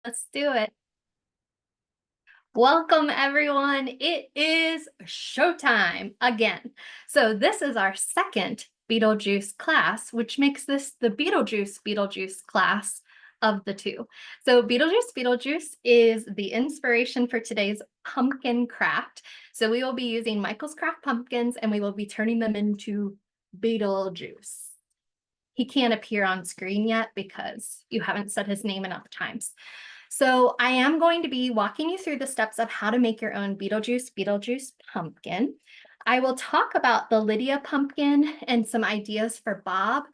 Let's do it. Welcome, everyone. It is showtime again. So this is our second Beetlejuice class, which makes this the Beetlejuice class of the two. So Beetlejuice is the inspiration for today's pumpkin craft. So we will be using Michael's Craft pumpkins and we will be turning them into Beetlejuice. He can't appear on screen yet because you haven't said his name enough times. So I am going to be walking you through the steps of how to make your own Beetlejuice pumpkin. I will talk about the Lydia pumpkin and some ideas for Bob.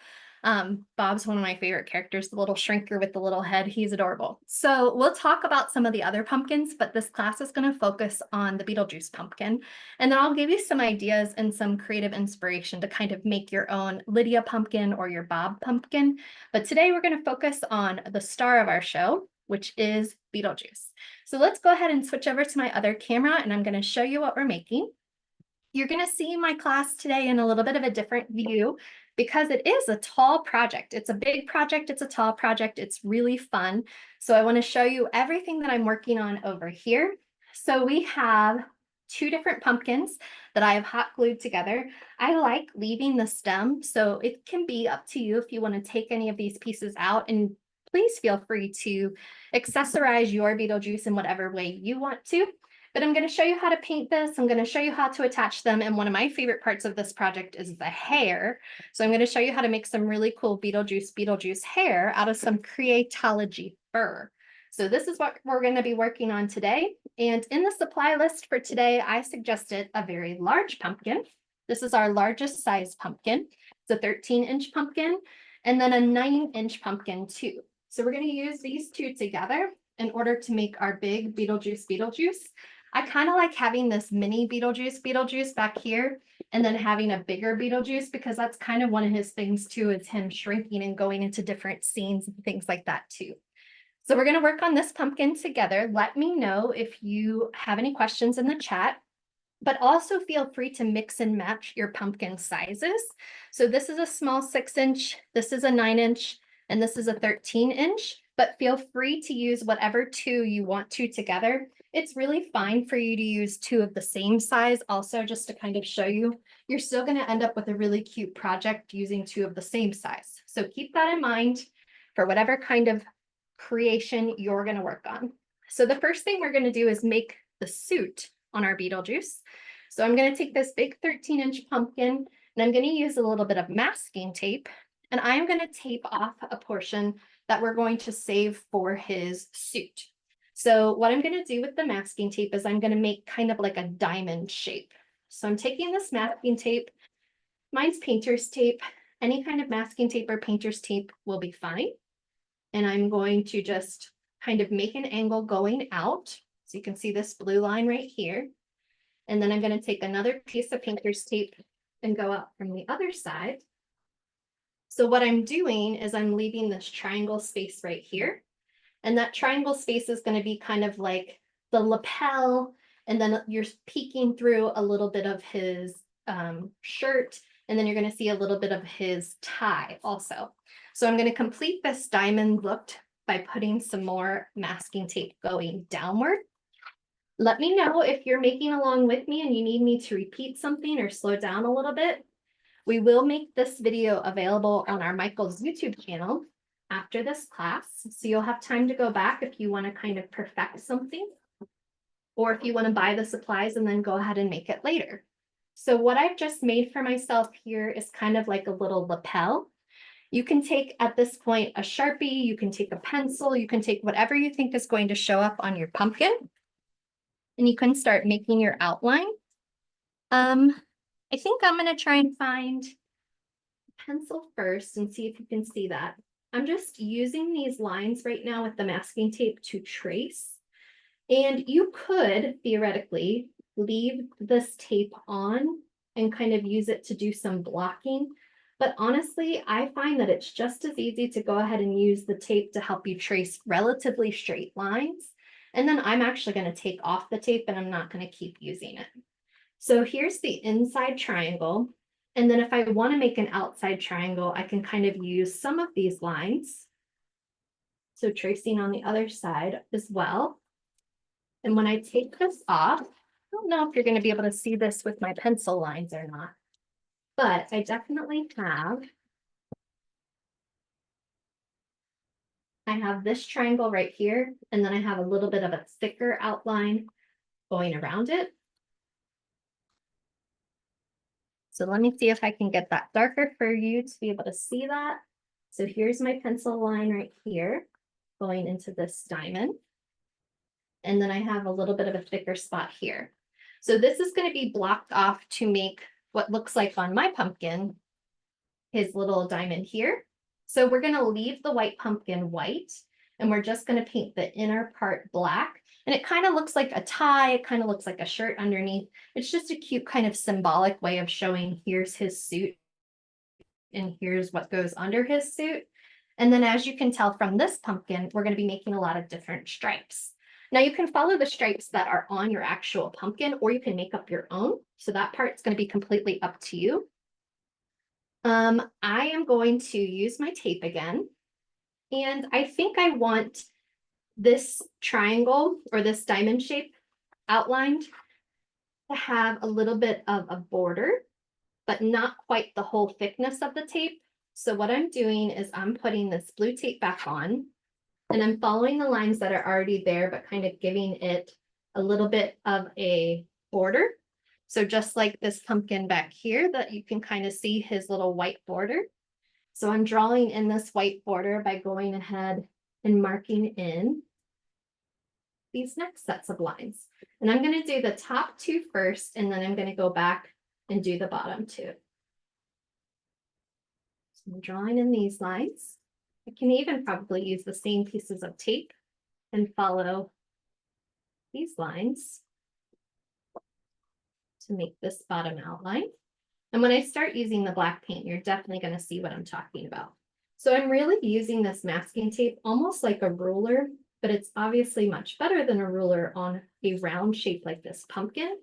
Bob's one of my favorite characters, the little shrinker with the little head. He's adorable. So we'll talk about some of the other pumpkins, but this class is going to focus on the Beetlejuice pumpkin. And then I'll give you some ideas and some creative inspiration to kind of make your own Lydia pumpkin or your Bob pumpkin. But today we're going to focus on the star of our show, which is Beetlejuice. So let's go ahead and switch over to my other camera and I'm going to show you what we're making. You're going to see my class today in a little bit of a different view because it is a tall project. It's a big project. It's a tall project. It's really fun. So I want to show you everything that I'm working on over here. So we have two different pumpkins that I have hot glued together. I like leaving the stem, so it can be up to you if you want to take any of these pieces out, and please feel free to accessorize your Beetlejuice in whatever way you want to. But I'm going to show you how to paint this. I'm going to show you how to attach them. And one of my favorite parts of this project is the hair. So I'm going to show you how to make some really cool Beetlejuice hair out of some Cretology fur. So this is what we're going to be working on today. And in the supply list for today, I suggested a very large pumpkin. This is our largest size pumpkin. It's a 13-inch pumpkin and then a 9-inch pumpkin too. So we're going to use these two together in order to make our big Beetlejuice. I kind of like having this mini Beetlejuice back here and then having a bigger Beetlejuice because that's kind of one of his things too, is him shrinking and going into different scenes and things like that too. So we're going to work on this pumpkin together. Let me know if you have any questions in the chat, but also feel free to mix and match your pumpkin sizes. So this is a small 6-inch, this is a 9-inch, and this is a 13-inch, but feel free to use whatever two you want to together. It's really fine for you to use two of the same size also, just to kind of show you. You're still going to end up with a really cute project using two of the same size. So keep that in mind for whatever kind of creation you're going to work on. So the first thing we're going to do is make the suit on our Beetlejuice. So I'm going to take this big 13-inch pumpkin and I'm going to use a little bit of masking tape, and I'm going to tape off a portion that we're going to save for his suit. So what I'm going to do with the masking tape is I'm going to make kind of like a diamond shape. So I'm taking this masking tape. Mine's painter's tape. Any kind of masking tape or painter's tape will be fine. And I'm going to just kind of make an angle going out. So you can see this blue line right here. And then I'm going to take another piece of painter's tape and go up from the other side. So what I'm doing is I'm leaving this triangle space right here. And that triangle space is going to be kind of like the lapel, and then you're peeking through a little bit of his shirt, and then you're going to see a little bit of his tie also. So I'm going to complete this diamond look by putting some more masking tape going downward. Let me know if you're making along with me and you need me to repeat something or slow down a little bit. We will make this video available on our Michael's YouTube channel after this class, so you'll have time to go back if you want to kind of perfect something, or if you want to buy the supplies and then go ahead and make it later. So what I've just made for myself here is kind of like a little lapel. You can take, at this point, a Sharpie, you can take a pencil, you can take whatever you think is going to show up on your pumpkin, and you can start making your outline. I think I'm going to try and find a pencil first and see if you can see that. I'm just using these lines right now with the masking tape to trace. And you could theoretically leave this tape on and kind of use it to do some blocking. But honestly, I find that it's just as easy to go ahead and use the tape to help you trace relatively straight lines. And then I'm actually going to take off the tape and I'm not going to keep using it. So here's the inside triangle. And then if I want to make an outside triangle, I can kind of use some of these lines So tracing on the other side as well. And when I take this off, I don't know if you're going to be able to see this with my pencil lines or not, but I definitely I have this triangle right here, and then I have a little bit of a thicker outline going around it. So let me see if I can get that darker for you to be able to see that. So here's my pencil line right here going into this diamond. And then I have a little bit of a thicker spot here. So this is going to be blocked off to make what looks like on my pumpkin, his little diamond here. So we're going to leave the white pumpkin white, and we're just going to paint the inner part black. And it kind of looks like a tie. It kind of looks like a shirt underneath. It's just a cute kind of symbolic way of showing here's his suit and here's what goes under his suit. And then as you can tell from this pumpkin, we're going to be making a lot of different stripes. Now you can follow the stripes that are on your actual pumpkin, or you can make up your own. So that part's going to be completely up to you. I am going to use my tape again. And I think I want this triangle or this diamond shape outlined to have a little bit of a border, but not quite the whole thickness of the tape. So what I'm doing is I'm putting this blue tape back on, and I'm following the lines that are already there, but kind of giving it a little bit of a border. So just like this pumpkin back here that you can kind of see his little white border. So I'm drawing in this white border by going ahead and marking in these next sets of lines. And I'm going to do the top two first, and then I'm going to go back and do the bottom two. So I'm drawing in these lines. I can even probably use the same pieces of tape and follow these lines to make this bottom outline. And when I start using the black paint, you're definitely going to see what I'm talking about. So I'm really using this masking tape almost like a ruler, but it's obviously much better than a ruler on a round shape like this pumpkin,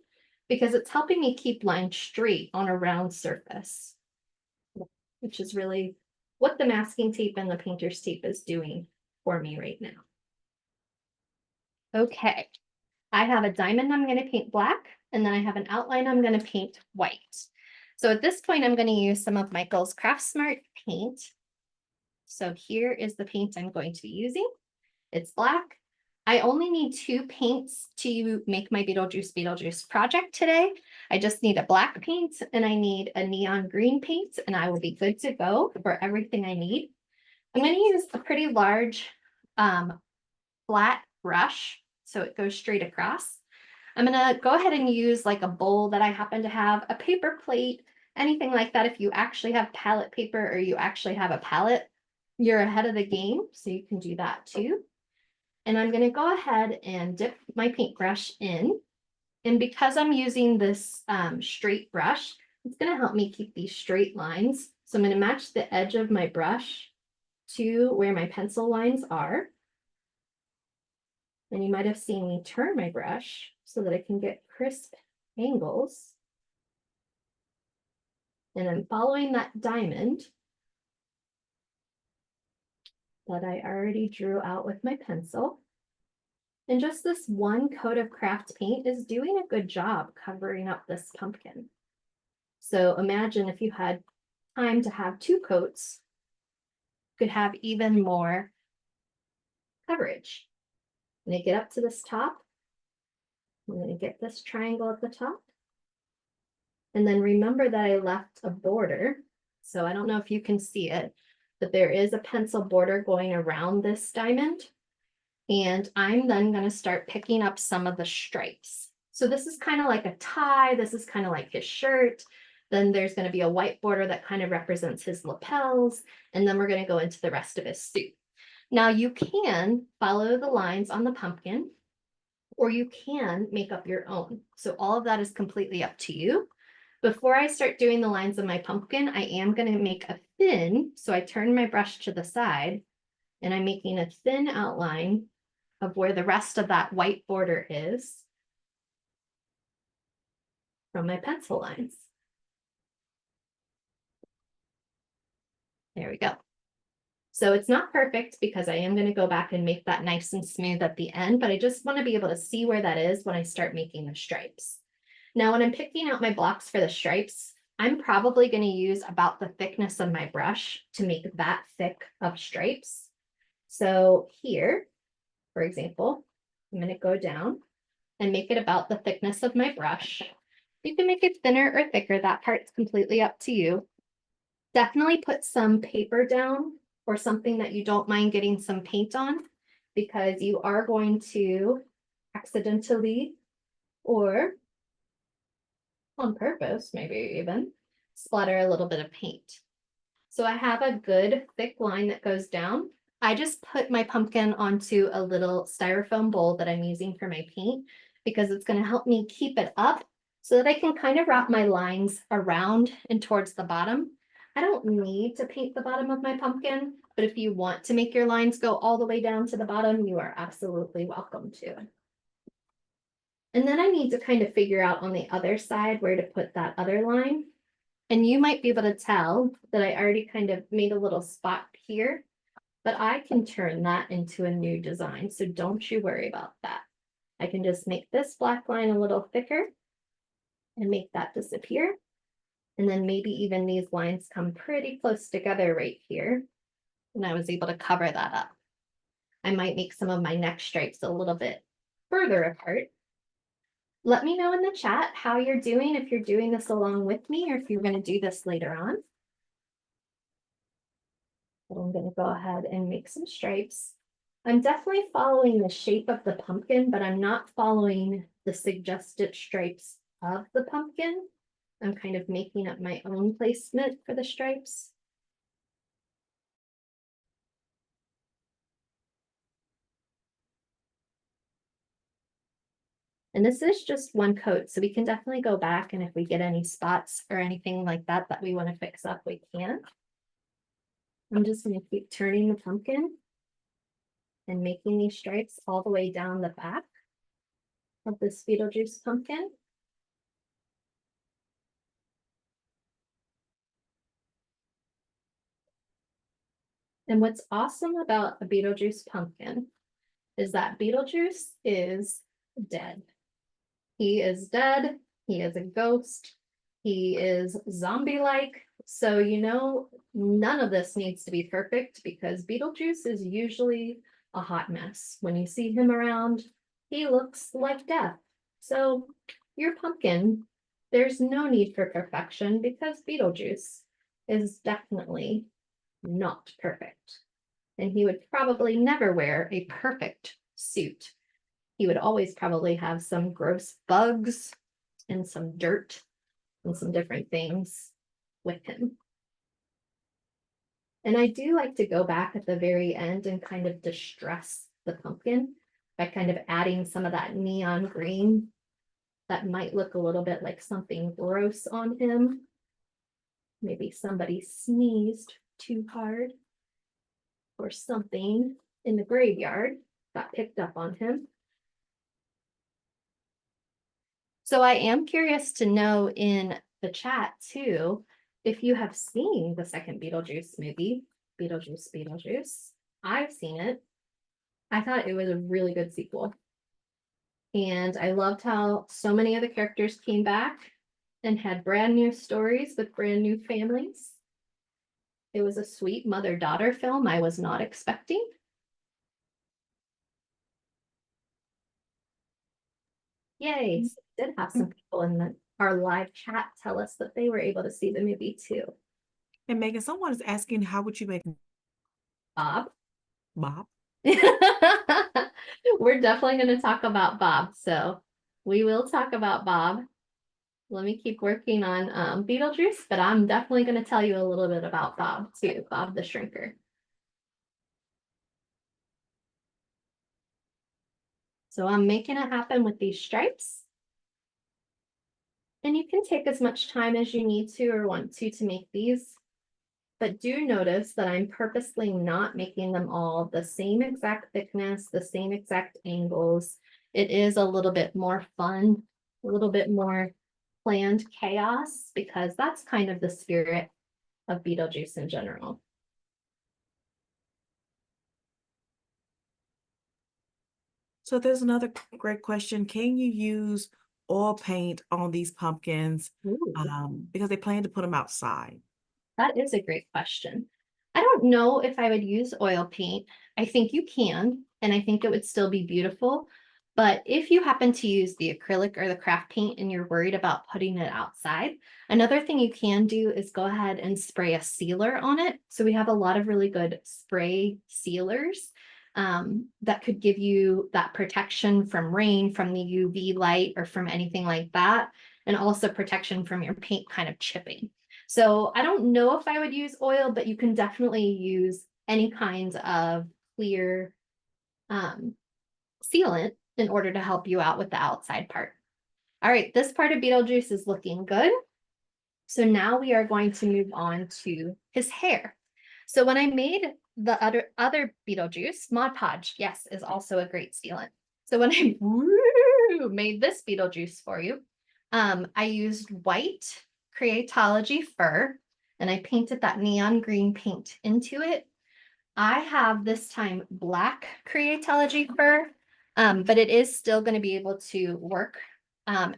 because it's helping me keep lines straight on a round surface, which is really what the masking tape and the painter's tape is doing for me right now. Okay, I have a diamond I'm going to paint black, and then I have an outline I'm going to paint white. So at this point, I'm going to use some of Michael's Craftsmart paint. So here is the paint I'm going to be using. It's black. I only need 2 paints to make my Beetlejuice project today. I just need a black paint and I need a neon green paint, and I will be good to go for everything I need. I'm going to use a pretty large flat brush so it goes straight across. I'm going to go ahead and use like a bowl that I happen to have, a paper plate, anything like that. If you actually have palette paper or you actually have a palette, you're ahead of the game, so you can do that too. And I'm going to go ahead and dip my paintbrush in. And because I'm using this straight brush, it's going to help me keep these straight lines. So I'm going to match the edge of my brush to where my pencil lines are. And you might have seen me turn my brush so that I can get crisp angles. And I'm following that diamond that I already drew out with my pencil. And just this one coat of craft paint is doing a good job covering up this pumpkin. So imagine if you had time to have 2 coats, you could have even more coverage. I'm going to get up to this top. I'm going to get this triangle at the top. And then remember that I left a border. So I don't know if you can see it, but there is a pencil border going around this diamond. And I'm then going to start picking up some of the stripes. So this is kind of like a tie. This is kind of like his shirt. Then there's going to be a white border that kind of represents his lapels. And then we're going to go into the rest of his suit. Now you can follow the lines on the pumpkin, or you can make up your own. So all of that is completely up to you. Before I start doing the lines of my pumpkin, I am going to make a thin. So I turn my brush to the side and I'm making a thin outline of where the rest of that white border is from my pencil lines. There we go. So it's not perfect because I am going to go back and make that nice and smooth at the end, but I just want to be able to see where that is when I start making the stripes. Now, when I'm picking out my blocks for the stripes, I'm probably going to use about the thickness of my brush to make that thick of stripes. So here, for example, I'm going to go down and make it about the thickness of my brush. You can make it thinner or thicker. That part's completely up to you. Definitely put some paper down or something that you don't mind getting some paint on, because you are going to accidentally or on purpose, maybe even, splatter a little bit of paint. So I have a good thick line that goes down. I just put my pumpkin onto a little styrofoam bowl that I'm using for my paint because it's going to help me keep it up so that I can kind of wrap my lines around and towards the bottom. I don't need to paint the bottom of my pumpkin, but if you want to make your lines go all the way down to the bottom, you are absolutely welcome to. And then I need to kind of figure out on the other side where to put that other line. And you might be able to tell that I already kind of made a little spot here, but I can turn that into a new design. So don't you worry about that. I can just make this black line a little thicker and make that disappear. And then maybe even these lines come pretty close together right here. And I was able to cover that up. I might make some of my neck stripes a little bit further apart. Let me know in the chat how you're doing, if you're doing this along with me or if you're going to do this later on. But I'm going to go ahead and make some stripes. I'm definitely following the shape of the pumpkin, but I'm not following the suggested stripes of the pumpkin. I'm kind of making up my own placement for the stripes. And this is just one coat, so we can definitely go back, and if we get any spots or anything like that that we want to fix up, we can. I'm just going to keep turning the pumpkin and making these stripes all the way down the back of this Beetlejuice pumpkin. And what's awesome about a Beetlejuice pumpkin is that Beetlejuice is dead. He is dead. He is a ghost. He is zombie-like. So, you know, none of this needs to be perfect because Beetlejuice is usually a hot mess. When you see him around, he looks like death. So your pumpkin, there's no need for perfection because Beetlejuice is definitely not perfect. And he would probably never wear a perfect suit. He would always probably have some gross bugs and some dirt and some different things with him. And I do like to go back at the very end and kind of distress the pumpkin by kind of adding some of that neon green that might look a little bit like something gross on him. Maybe somebody sneezed too hard or something in the graveyard got picked up on him. So I am curious to know in the chat too, if you have seen the second Beetlejuice movie, Beetlejuice Beetlejuice. I've seen it. I thought it was a really good sequel. And I loved how so many of the characters came back and had brand new stories with brand new families. It was a sweet mother-daughter film I was not expecting. Yay, so we did have some people in our live chat tell us that they were able to see the movie too. And Megan, someone is asking, how would you make Bob? Bob? We're definitely going to talk about Bob, so we will talk about Bob. Let me keep working on Beetlejuice, but I'm definitely going to tell you a little bit about Bob too, Bob the Shrinker. So I'm making it happen with these stripes. And you can take as much time as you need to or want to make these. But do notice that I'm purposely not making them all the same exact thickness, the same exact angles. It is a little bit more fun, a little bit more planned chaos, because that's kind of the spirit of Beetlejuice in general. So there's another great question. Can you use oil paint on these pumpkins? Ooh. Because they plan to put them outside. That is a great question. I don't know if I would use oil paint. I think you can, and I think it would still be beautiful. But if you happen to use the acrylic or the craft paint and you're worried about putting it outside, another thing you can do is go ahead and spray a sealer on it. So we have a lot of really good spray sealers that could give you that protection from rain, from the UV light, or from anything like that, and also protection from your paint kind of chipping. So I don't know if I would use oil, but you can definitely use any kinds of clear sealant in order to help you out with the outside part. All right, this part of Beetlejuice is looking good. So now we are going to move on to his hair. So when I made the other Beetlejuice, Mod Podge, yes, is also a great sealant. So when I made this Beetlejuice for you, I used white Cretology fur, and I painted that neon green paint into it. I have this time black Cretology fur, but it is still going to be able to work.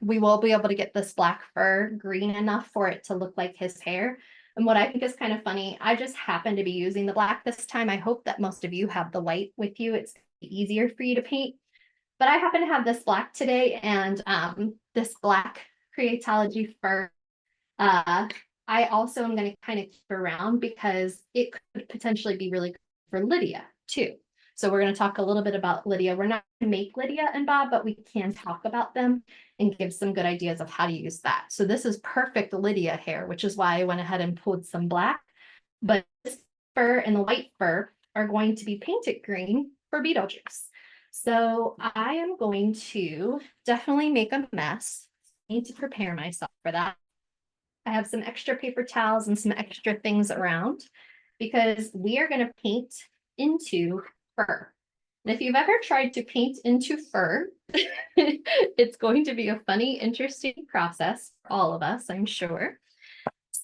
We will be able to get this black fur green enough for it to look like his hair. And what I think is kind of funny, I just happen to be using the black this time. I hope that most of you have the white with you. It's easier for you to paint. But I happen to have this black today, and this black Cretology fur I also am going to kind of keep around because it could potentially be really good for Lydia too. So we're going to talk a little bit about Lydia. We're not going to make Lydia and Bob, but we can talk about them and give some good ideas of how to use that. So this is perfect Lydia hair, which is why I went ahead and pulled some black. But this fur and the white fur are going to be painted green for Beetlejuice. So I am going to definitely make a mess. I need to prepare myself for that. I have some extra paper towels and some extra things around because we are going to paint into fur. And if you've ever tried to paint into fur, it's going to be a funny, interesting process for all of us, I'm sure.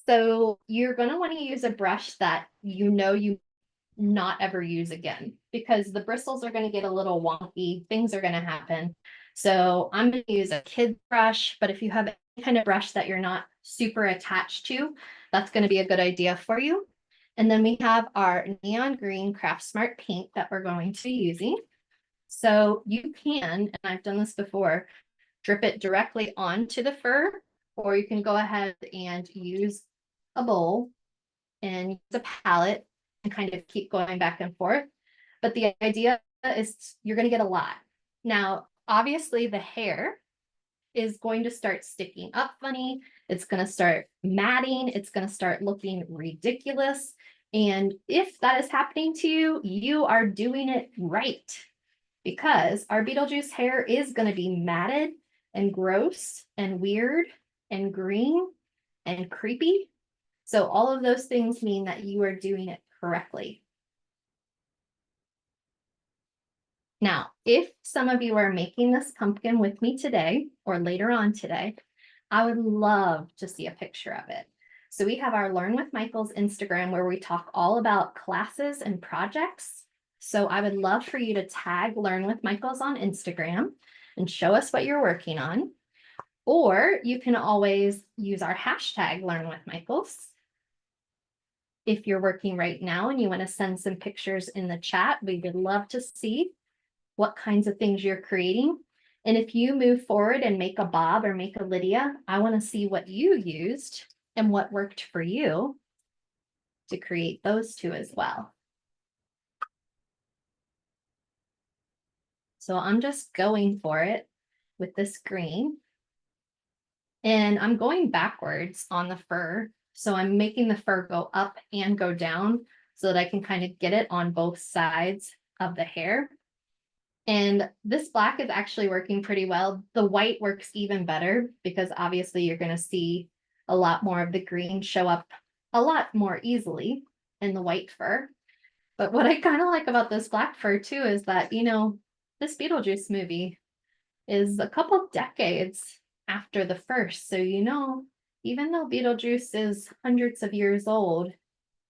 So you're going to want to use a brush that you not ever use again, because the bristles are going to get a little wonky, things are going to happen. So I'm going to use a kid brush, but if you have any kind of brush that you're not super attached to, that's going to be a good idea for you. And then we have our neon green Craftsmart paint that we're going to be using. So you can, and I've done this before, drip it directly onto the fur, or you can go ahead and use a bowl and use a palette and kind of keep going back and forth. But the idea is you're going to get a lot. Now, obviously, the hair is going to start sticking up funny. It's going to start matting. It's going to start looking ridiculous. And if that is happening to you, you are doing it right, because our Beetlejuice hair is going to be matted and gross and weird and green and creepy. So all of those things mean that you are doing it correctly. Now, if some of you are making this pumpkin with me today or later on today, I would love to see a picture of it. So we have our Learn with Michael's Instagram where we talk all about classes and projects. So I would love for you to tag Learn with Michael's on Instagram and show us what you're working on. Or you can always use our hashtag Learn with Michael's. If you're working right now and you want to send some pictures in the chat, we would love to see what kinds of things you're creating. And if you move forward and make a Bob or make a Lydia, I want to see what you used and what worked for you to create those two as well. So I'm just going for it with this green. And I'm going backwards on the fur. So I'm making the fur go up and go down so that I can kind of get it on both sides of the hair. And this black is actually working pretty well. The white works even better because obviously you're going to see a lot more of the green show up a lot more easily in the white fur. But what I kind of like about this black fur too is that, this Beetlejuice movie is a couple decades after the first. So, even though Beetlejuice is hundreds of years old,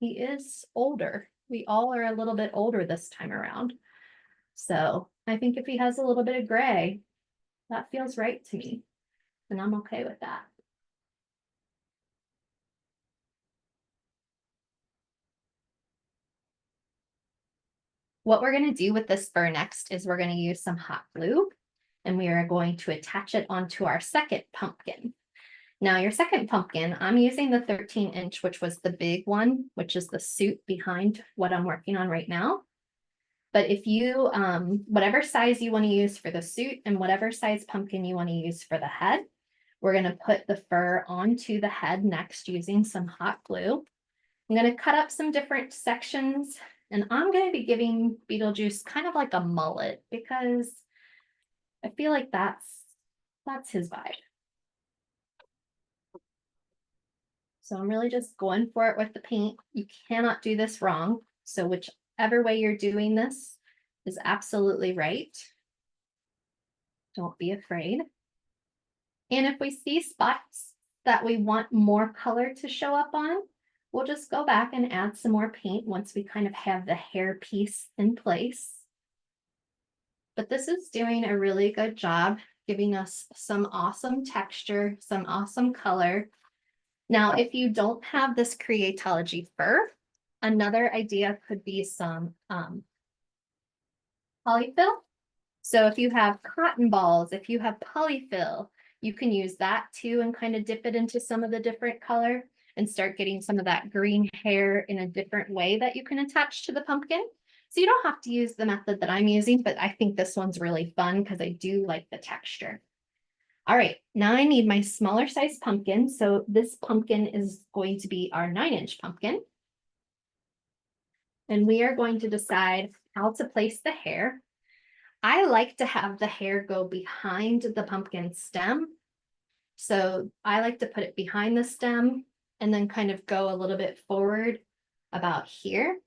he is older. We all are a little bit older this time around. So I think if he has a little bit of gray, that feels right to me, and I'm okay with that. What we're going to do with this fur next is we're going to use some hot glue, and we are going to attach it onto our second pumpkin. Now your second pumpkin, I'm using the 13-inch, which was the big one, which is the suit behind what I'm working on right now. But if you, whatever size you want to use for the suit and whatever size pumpkin you want to use for the head, we're going to put the fur onto the head next using some hot glue. I'm going to cut up some different sections, and I'm going to be giving Beetlejuice kind of like a mullet because I feel like that's his vibe. So I'm really just going for it with the paint. You cannot do this wrong. So whichever way you're doing this is absolutely right. Don't be afraid. And if we see spots that we want more color to show up on, we'll just go back and add some more paint once we kind of have the hair piece in place. But this is doing a really good job giving us some awesome texture, some awesome color. Now, if you don't have this Cretology fur, another idea could be some polyfill. So if you have cotton balls, if you have polyfill, you can use that too and kind of dip it into some of the different color and start getting some of that green hair in a different way that you can attach to the pumpkin. So you don't have to use the method that I'm using, but I think this one's really fun because I do like the texture. All right, now I need my smaller size pumpkin. So this pumpkin is going to be our 9-inch pumpkin. And we are going to decide how to place the hair. I like to have the hair go behind the pumpkin stem. So I like to put it behind the stem and then kind of go a little bit forward about here.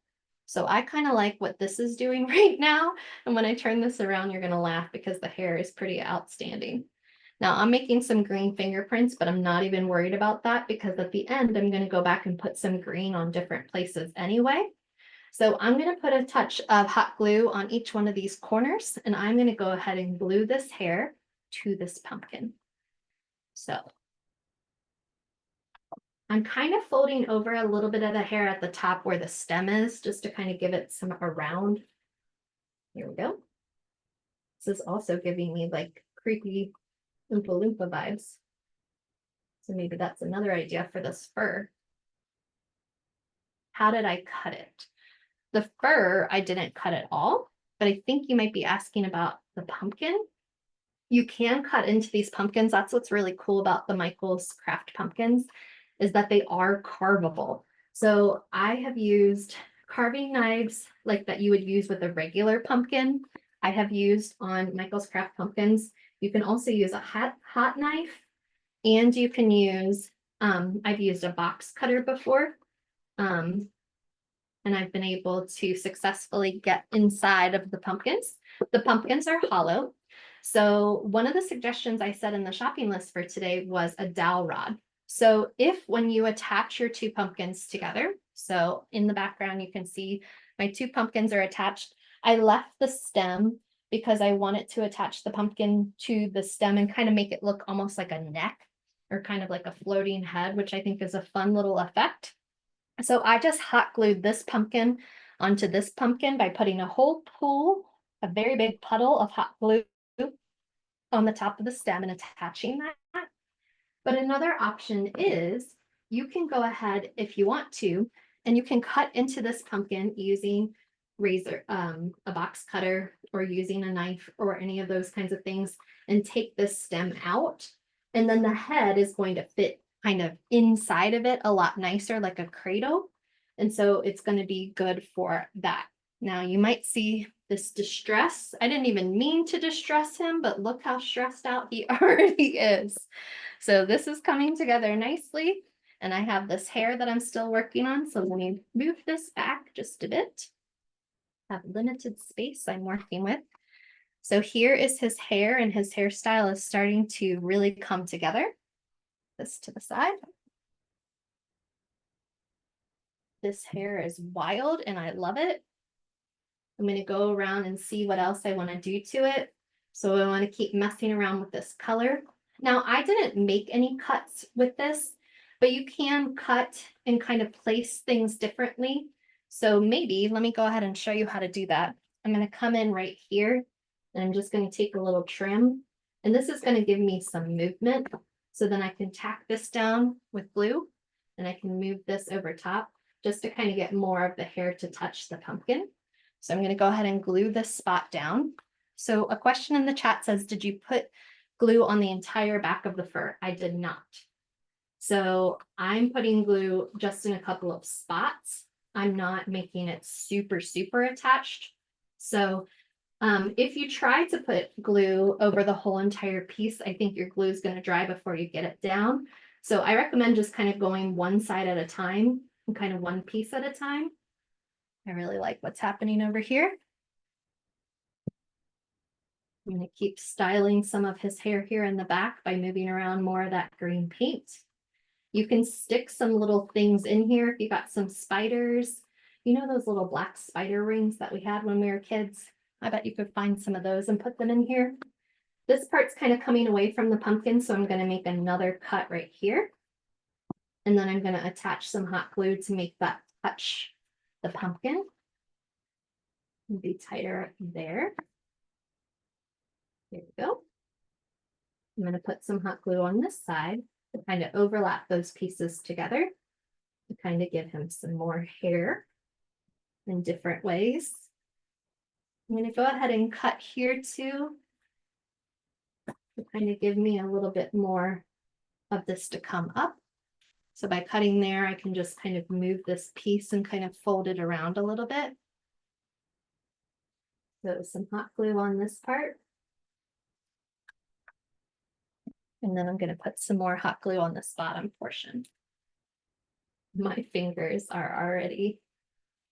So I kind of like what this is doing right now. And when I turn this around, you're going to laugh because the hair is pretty outstanding. Now I'm making some green fingerprints, but I'm not even worried about that because at the end, I'm going to go back and put some green on different places anyway. So I'm going to put a touch of hot glue on each one of these corners, and I'm going to go ahead and glue this hair to this pumpkin. So I'm kind of folding over a little bit of the hair at the top where the stem is, just to kind of give it some around. Here we go. This is also giving me like creepy Oompa Loompa vibes. So maybe that's another idea for this fur. How did I cut it? The fur, I didn't cut it all, but I think you might be asking about the pumpkin. You can cut into these pumpkins. That's what's really cool about the Michaels Craft pumpkins, is that they are carvable. So I have used carving knives like that you would use with a regular pumpkin. I have used on Michaels Craft pumpkins. You can also use a hot knife, and you can use, I've used a box cutter before. And I've been able to successfully get inside of the pumpkins. The pumpkins are hollow. So one of the suggestions I said in the shopping list for today was a dowel rod. So if when you attach your two pumpkins together, so in the background, you can see my two pumpkins are attached. I left the stem because I wanted to attach the pumpkin to the stem and kind of make it look almost like a neck or kind of like a floating head, which I think is a fun little effect. So I just hot glued this pumpkin onto this pumpkin by putting a whole pool, a very big puddle of hot glue on the top of the stem and attaching that. But another option is you can go ahead if you want to, and you can cut into this pumpkin using a box cutter or using a knife or any of those kinds of things and take this stem out. And then the head is going to fit kind of inside of it a lot nicer, like a cradle. And so it's going to be good for that. Now you might see this distress. I didn't even mean to distress him, but look how stressed out he already is. So this is coming together nicely. And I have this hair that I'm still working on. So let me move this back just a bit. I have limited space I'm working with. So here is his hair, and his hairstyle is starting to really come together. This to the side. This hair is wild and I love it. I'm going to go around and see what else I want to do to it. So I want to keep messing around with this color. Now, I didn't make any cuts with this, but you can cut and kind of place things differently. So maybe, let me go ahead and show you how to do that. I'm going to come in right here, and I'm just going to take a little trim, and this is going to give me some movement. So then I can tack this down with glue, and I can move this over top just to kind of get more of the hair to touch the pumpkin. So I'm going to go ahead and glue this spot down. So a question in the chat says, did you put glue on the entire back of the fur? I did not. So I'm putting glue just in a couple of spots. I'm not making it super, super attached. So if you try to put glue over the whole entire piece, I think your glue is going to dry before you get it down. So I recommend just kind of going one side at a time and kind of one piece at a time. I really like what's happening over here. I'm going to keep styling some of his hair here in the back by moving around more of that green paint. You can stick some little things in here if you got some spiders. You know those little black spider rings that we had when we were kids? I bet you could find some of those and put them in here. This part's kind of coming away from the pumpkin, so I'm going to make another cut right here. And then I'm going to attach some hot glue to make that touch the pumpkin. Be tighter there. There we go. I'm going to put some hot glue on this side to kind of overlap those pieces together to kind of give him some more hair in different ways. I'm going to go ahead and cut here too to kind of give me a little bit more of this to come up. So by cutting there, I can just kind of move this piece and kind of fold it around a little bit. So some hot glue on this part. And then I'm going to put some more hot glue on this bottom portion. My fingers are already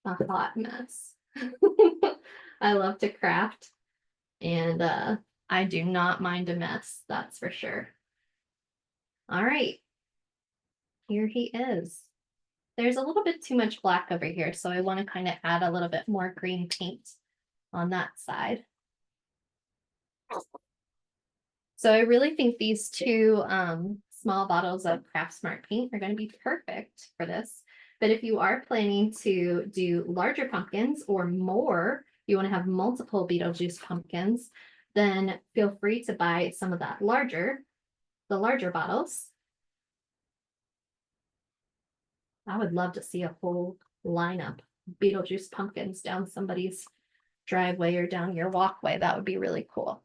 a hot mess. I love to craft, and I do not mind a mess, that's for sure. All right, here he is. There's a little bit too much black over here, so I want to kind of add a little bit more green paint on that side. So I really think these two small bottles of Craftsmart paint are going to be perfect for this. But if you are planning to do larger pumpkins or more, you want to have multiple Beetlejuice pumpkins, then feel free to buy some of that the larger bottles. I would love to see a whole lineup of Beetlejuice pumpkins down somebody's driveway or down your walkway. That would be really cool.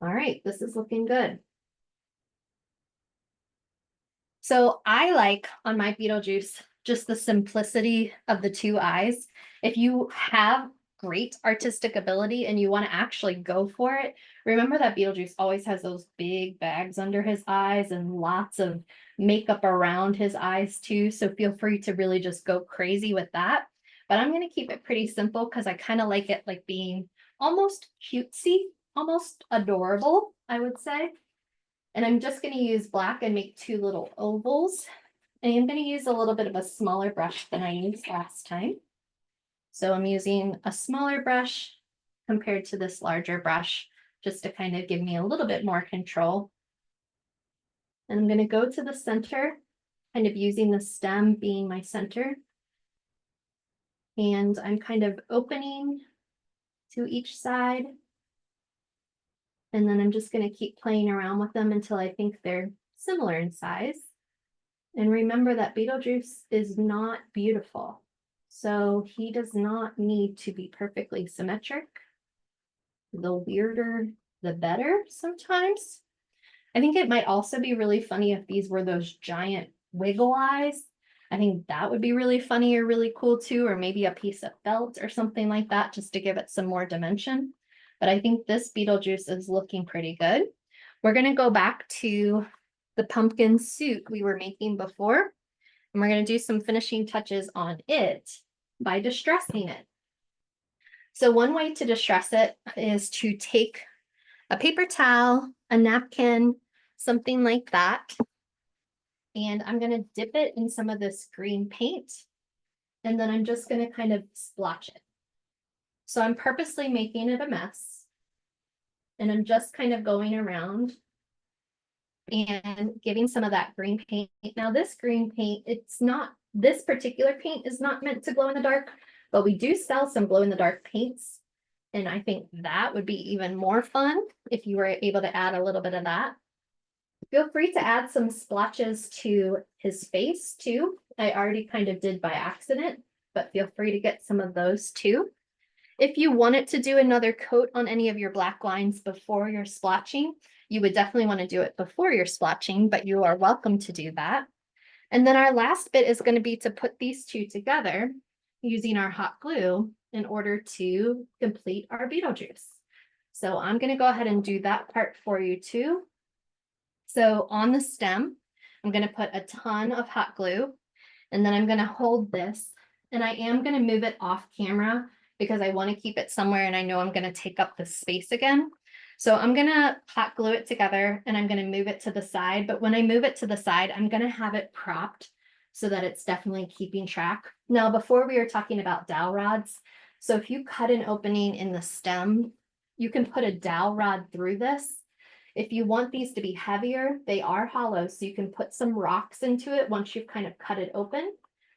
All right, this is looking good. So I like on my Beetlejuice just the simplicity of the two eyes. If you have great artistic ability and you want to actually go for it, remember that Beetlejuice always has those big bags under his eyes and lots of makeup around his eyes too. So feel free to really just go crazy with that. But I'm going to keep it pretty simple because I kind of like it like being almost cutesy, almost adorable, I would say. And I'm just going to use black and make two little ovals. And I'm going to use a little bit of a smaller brush than I used last time. So I'm using a smaller brush compared to this larger brush, just to kind of give me a little bit more control. And I'm going to go to the center, kind of using the stem being my center. And I'm kind of opening to each side. And then I'm just going to keep playing around with them until I think they're similar in size. And remember that Beetlejuice is not beautiful, so he does not need to be perfectly symmetric. The weirder, the better sometimes. I think it might also be really funny if these were those giant wiggle eyes. I think that would be really funny or really cool too, or maybe a piece of felt or something like that, just to give it some more dimension. But I think this Beetlejuice is looking pretty good. We're going to go back to the pumpkin suit we were making before, and we're going to do some finishing touches on it by distressing it. So one way to distress it is to take a paper towel, a napkin, something like that, and I'm going to dip it in some of this green paint, and then I'm just going to kind of splotch it. So I'm purposely making it a mess. And I'm just kind of going around and giving some of that green paint. Now this green paint, this particular paint is not meant to glow in the dark, but we do sell some glow in the dark paints. And I think that would be even more fun if you were able to add a little bit of that. Feel free to add some splotches to his face too. I already kind of did by accident, but feel free to get some of those too. If you wanted to do another coat on any of your black lines before you're splotching, you would definitely want to do it before you're splotching, but you are welcome to do that. And then our last bit is going to be to put these two together using our hot glue in order to complete our Beetlejuice. So I'm going to go ahead and do that part for you too. So on the stem, I'm going to put a ton of hot glue, and then I'm going to hold this, and I am going to move it off camera because I want to keep it somewhere and I know I'm going to take up the space again. So I'm going to hot glue it together and I'm going to move it to the side. But when I move it to the side, I'm going to have it propped so that it's definitely keeping track. Now, before we were talking about dowel rods. So if you cut an opening in the stem, you can put a dowel rod through this. If you want these to be heavier, they are hollow. So you can put some rocks into it once you've kind of cut it open.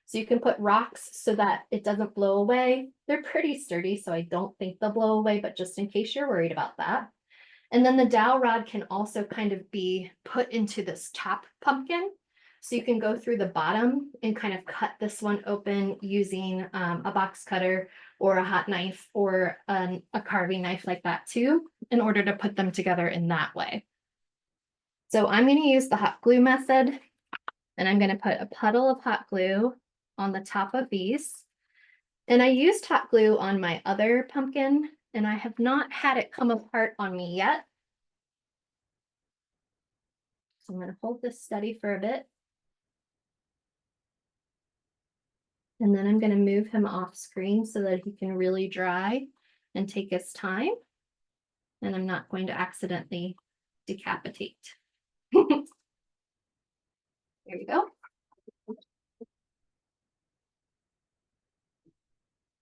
So you can put rocks so that it doesn't blow away. They're pretty sturdy, so I don't think they'll blow away, but just in case you're worried about that. And then the dowel rod can also kind of be put into this top pumpkin. So you can go through the bottom and kind of cut this one open using a box cutter or a hot knife or a carving knife like that too, in order to put them together in that way. So I'm going to use the hot glue method, and I'm going to put a puddle of hot glue on the top of these. And I used hot glue on my other pumpkin, and I have not had it come apart on me yet. So I'm going to hold this steady for a bit. And then I'm going to move him off screen so that he can really dry and take his time. And I'm not going to accidentally decapitate. There we go.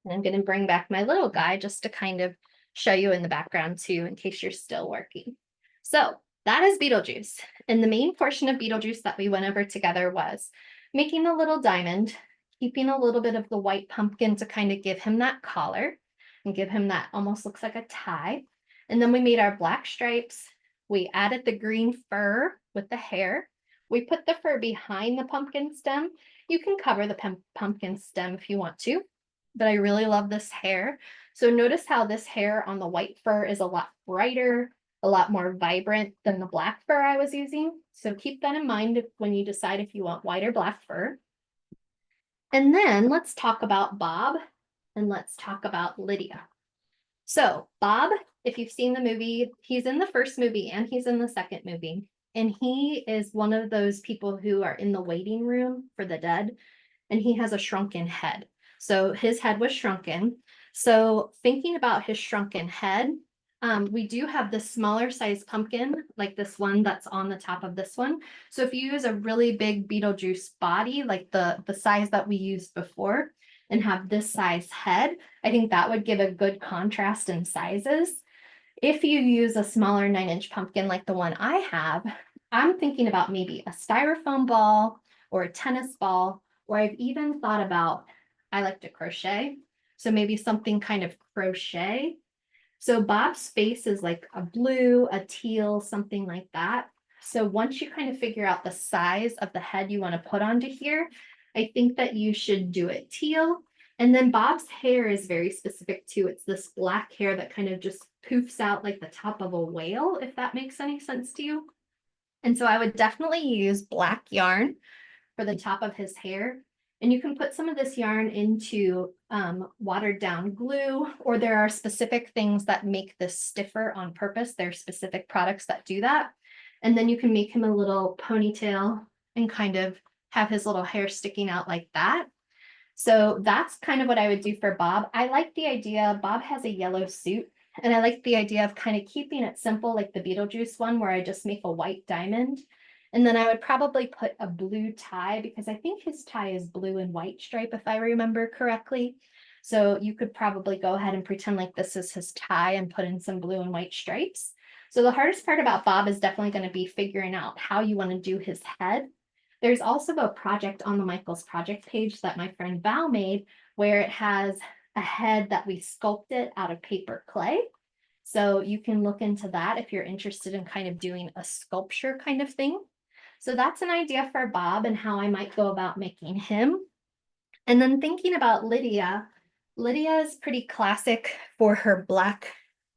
And I'm going to bring back my little guy just to kind of show you in the background too, in case you're still working. So that is Beetlejuice. And the main portion of Beetlejuice that we went over together was making a little diamond, keeping a little bit of the white pumpkin to kind of give him that collar and give him that almost looks like a tie. And then we made our black stripes. We added the green fur with the hair. We put the fur behind the pumpkin stem. You can cover the pumpkin stem if you want to, but I really love this hair. So notice how this hair on the white fur is a lot brighter, a lot more vibrant than the black fur I was using. So keep that in mind when you decide if you want white or black fur. And then let's talk about Bob and let's talk about Lydia. So Bob, if you've seen the movie, he's in the first movie and he's in the second movie. And he is one of those people who are in the waiting room for the dead, and he has a shrunken head. So his head was shrunken. So thinking about his shrunken head, we do have this smaller size pumpkin, like this one that's on the top of this one. So if you use a really big Beetlejuice body, like the size that we used before, and have this size head, I think that would give a good contrast in sizes. If you use a smaller 9-inch pumpkin like the one I have, I'm thinking about maybe a styrofoam ball or a tennis ball, or I've even thought about, I like to crochet, so maybe something kind of crochet. So Bob's face is like a blue, a teal, something like that. So once you kind of figure out the size of the head you want to put onto here, I think that you should do it teal. And then Bob's hair is very specific too. It's this black hair that kind of just poofs out like the top of a whale, if that makes any sense to you. And so I would definitely use black yarn for the top of his hair. And you can put some of this yarn into watered down glue, or there are specific things that make this stiffer on purpose. There are specific products that do that. And then you can make him a little ponytail and kind of have his little hair sticking out like that. So that's kind of what I would do for Bob. I like the idea, Bob has a yellow suit, and I like the idea of kind of keeping it simple like the Beetlejuice one where I just make a white diamond. And then I would probably put a blue tie because I think his tie is blue and white stripe if I remember correctly. So you could probably go ahead and pretend like this is his tie and put in some blue and white stripes. So the hardest part about Bob is definitely going to be figuring out how you want to do his head. There's also a project on the Michaels project page that my friend Val made where it has a head that we sculpted out of paper clay. So you can look into that if you're interested in kind of doing a sculpture kind of thing. So that's an idea for Bob and how I might go about making him. And then thinking about Lydia, Lydia is pretty classic for her black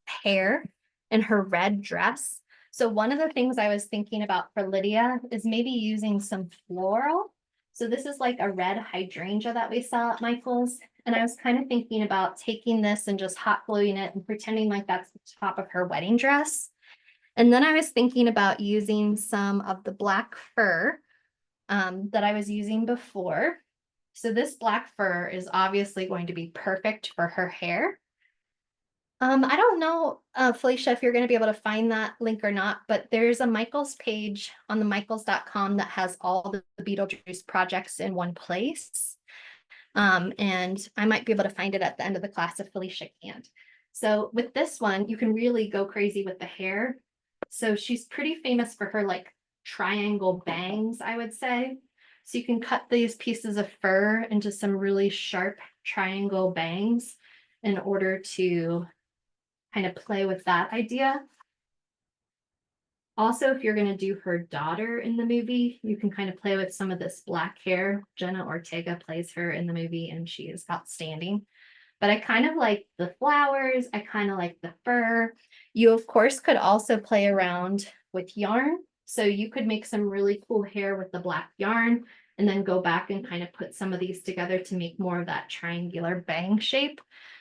hair and her red dress. So one of the things I was thinking about for Lydia is maybe using some floral. So this is like a red hydrangea that we saw at Michael's. And I was kind of thinking about taking this and just hot gluing it and pretending like that's the top of her wedding dress. And then I was thinking about using some of the black fur that I was using before. So this black fur is obviously going to be perfect for her hair. I don't know, Felicia, if you're going to be able to find that link or not, but there's a Michaels page on the michaels.com that has all the Beetlejuice projects in one place. And I might be able to find it at the end of the class if Felicia can't. So with this one, you can really go crazy with the hair. So she's pretty famous for her like triangle bangs, I would say. So you can cut these pieces of fur into some really sharp triangle bangs in order to kind of play with that idea. Also, if you're going to do her daughter in the movie, you can kind of play with some of this black hair. Jenna Ortega plays her in the movie and she is outstanding. But I kind of like the flowers. I kind of like the fur. You, of course, could also play around with yarn. So you could make some really cool hair with the black yarn and then go back and kind of put some of these together to make more of that triangular bang shape.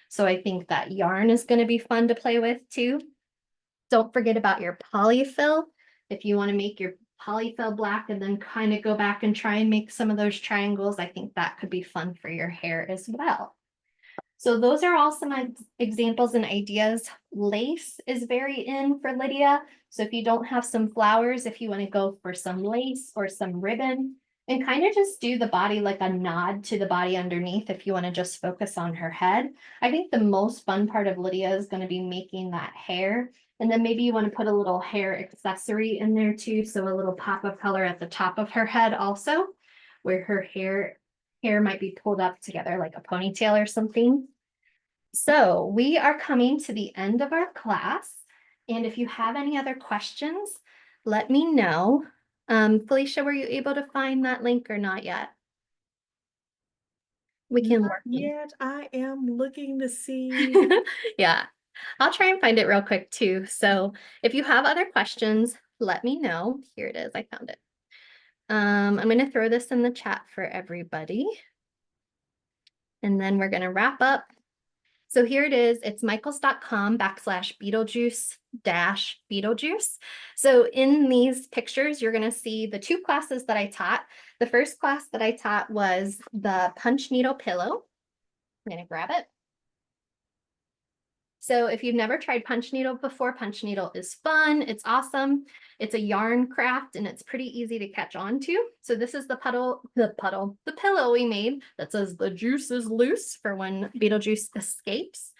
So I think that yarn is going to be fun to play with too. Don't forget about your polyfill. If you want to make your polyfill black and then kind of go back and try and make some of those triangles, I think that could be fun for your hair as well. So those are all some examples and ideas. Lace is very in for Lydia. So if you don't have some flowers, if you want to go for some lace or some ribbon and kind of just do the body like a nod to the body underneath if you want to just focus on her head. I think the most fun part of Lydia is going to be making that hair. And then maybe you want to put a little hair accessory in there too. So a little pop of color at the top of her head also, where her hair might be pulled up together like a ponytail or something. So we are coming to the end of our class. And if you have any other questions, let me know. Felicia, were you able to find that link or not yet? We can Not work. yet. I am looking to see. Yeah, I'll try and find it real quick too. So if you have other questions, let me know. Here it is. I found it. I'm going to throw this in the chat for everybody. And then we're going to wrap up. So here it is. It's michaels.com/Beetlejuice-Beetlejuice. So in these pictures, you're going to see the two classes that I taught. The first class that I taught was the punch needle pillow. I'm going to grab it. So if you've never tried punch needle before, punch needle is fun. It's awesome. It's a yarn craft and it's pretty easy to catch on to. So this is the pillow we made that says the juice is loose for when Beetlejuice escapes.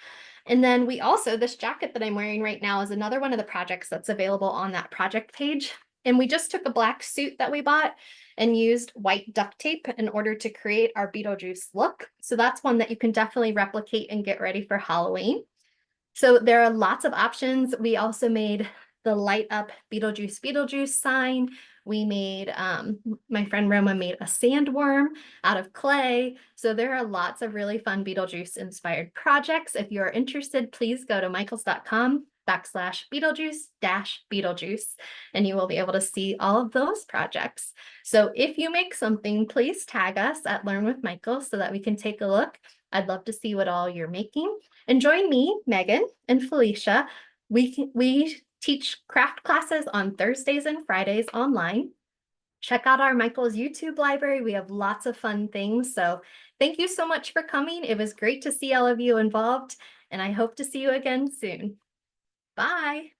And then we also, this jacket that I'm wearing right now is another one of the projects that's available on that project page. And we just took a black suit that we bought and used white duct tape in order to create our Beetlejuice look. So that's one that you can definitely replicate and get ready for Halloween. So there are lots of options. We also made the light up Beetlejuice Beetlejuice sign. We made, my friend Roma made a sandworm out of clay. So there are lots of really fun Beetlejuice inspired projects. If you're interested, please go to michaels.com/Beetlejuice-Beetlejuice, and you will be able to see all of those projects. So if you make something, please tag us at Learn with Michael so that we can take a look. I'd love to see what all you're making. And join me, Megan, and Felicia. We teach craft classes on Thursdays and Fridays online. Check out our Michael's YouTube library. We have lots of fun things. So thank you so much for coming. It was great to see all of you involved, and I hope to see you again soon. Bye.